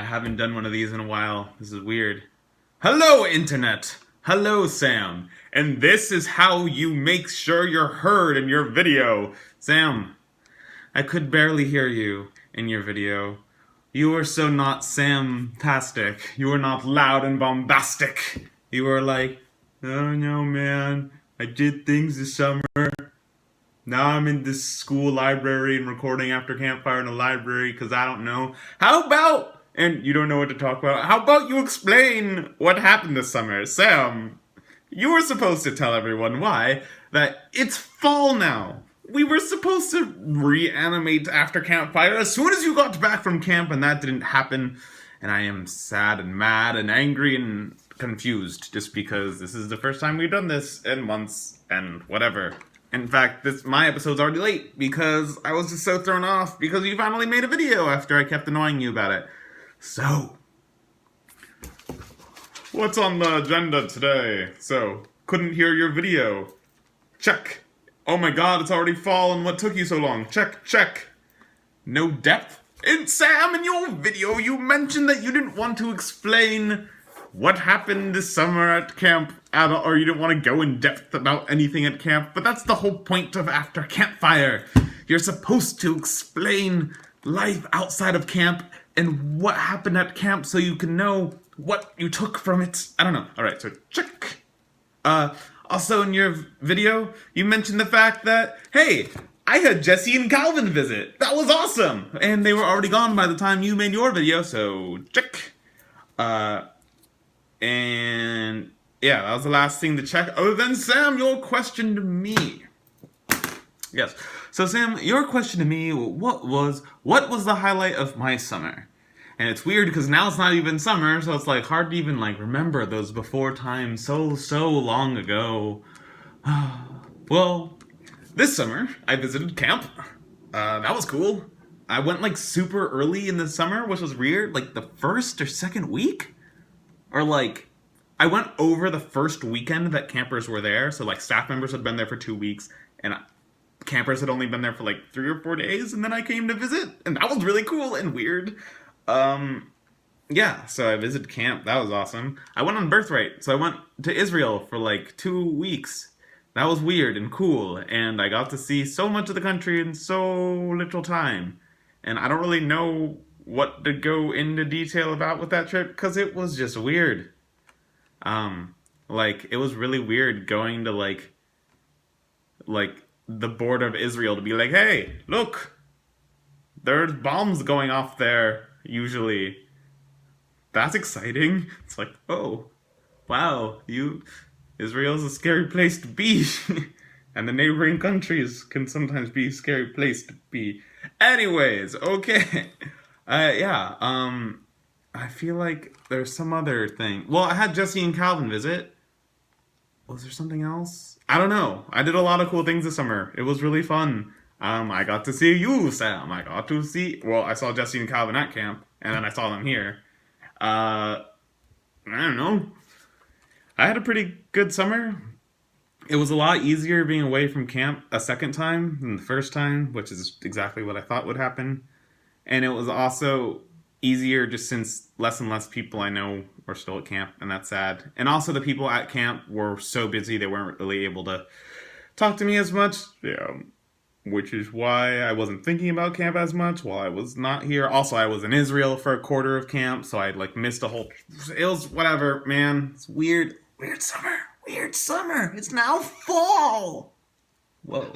haven't done one of these in a while. This is weird. Hello, Internet! Hello, Sam. And this is how you make sure you're heard in your video. Sam, I could barely hear you in your video. You were so not Sam-tastic. You were not loud and bombastic. You were like, oh no, man. I did things this summer. Now I'm in this school library and recording after Campfire in the library because I don't know. How about, and you don't know what to talk about, how about you explain what happened this summer? Sam, you were supposed to tell everyone why, that it's fall now. We were supposed to reanimate after Campfire as soon as you got back from camp, and that didn't happen. And I am sad and mad and angry and confused just because this is the first time we've done this in months and whatever. In fact, my episode's already late because I was just so thrown off because you finally made a video after I kept annoying you about it. So, what's on the agenda today? So, couldn't hear your video. Check. Oh my god, it's already fall and what took you so long? Check, check. No depth? And Sam, in your video, you mentioned that you didn't want to explain what happened this summer at camp, or you didn't want to go in depth about anything at camp, but that's the whole point of After Campfire. You're supposed to explain life outside of camp and what happened at camp so you can know what you took from it. I don't know. Alright, so check. Also in your video, you mentioned the fact that, hey, I had Jesse and Calvin visit. That was awesome! And they were already gone by the time you made your video, so check. And yeah, that was the last thing to check. Other than Sam, your question to me. Yes. So Sam, your question to me, what was the highlight of my summer? And it's weird because now it's not even summer, so it's like hard to even like remember those before times so long ago. Well, this summer I visited camp. That was cool. I went like super early in the summer, which was weird, like the first or second week? Or like, I went over the first weekend that campers were there, so like staff members had been there for 2 weeks, and campers had only been there for like 3 or 4 days, and then I came to visit, and that was really cool and weird. Yeah, so I visited camp, that was awesome. I went on birthright, so I went to Israel for like 2 weeks. That was weird and cool, and I got to see so much of the country in so little time. And I don't really know what to go into detail about with that trip, because it was just weird. Like, it was really weird going to, like, the border of Israel to be like, hey, look, there's bombs going off there, usually. That's exciting. It's like, oh, wow, Israel's a scary place to be. And the neighboring countries can sometimes be a scary place to be. Anyways, okay. I feel like there's some other thing. Well, I had Jesse and Calvin visit. Was there something else? I don't know. I did a lot of cool things this summer. It was really fun. I got to see you, Sam. I saw Jesse and Calvin at camp, and then I saw them here. I don't know. I had a pretty good summer. It was a lot easier being away from camp a second time than the first time, which is exactly what I thought would happen. And it was also easier just since less and less people I know were still at camp, and that's sad. And also the people at camp were so busy they weren't really able to talk to me as much, which is why I wasn't thinking about camp as much while I was not here. Also, I was in Israel for a quarter of camp, so I'd like missed a whole... It was whatever, man. It's weird. Weird summer. Weird summer. It's now fall. Whoa.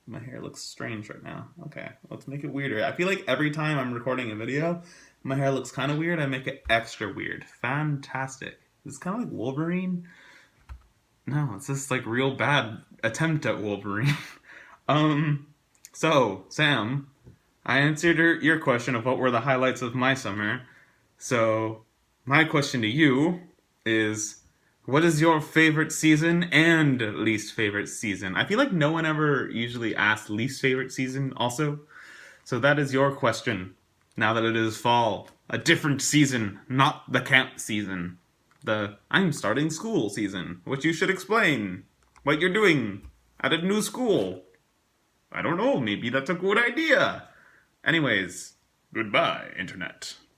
My hair looks strange right now. Okay, let's make it weirder. I feel like every time I'm recording a video, my hair looks kind of weird. I make it extra weird. Fantastic. It's kind of like Wolverine. No, it's just like real bad attempt at Wolverine. So, Sam, I answered your question of what were the highlights of my summer. So, my question to you is... what is your favorite season and least favorite season? I feel like no one ever usually asks least favorite season also. So that is your question. Now that it is fall. A different season, not the camp season. The I'm starting school season, which you should explain what you're doing at a new school. I don't know, maybe that's a good idea. Anyways, goodbye, Internet.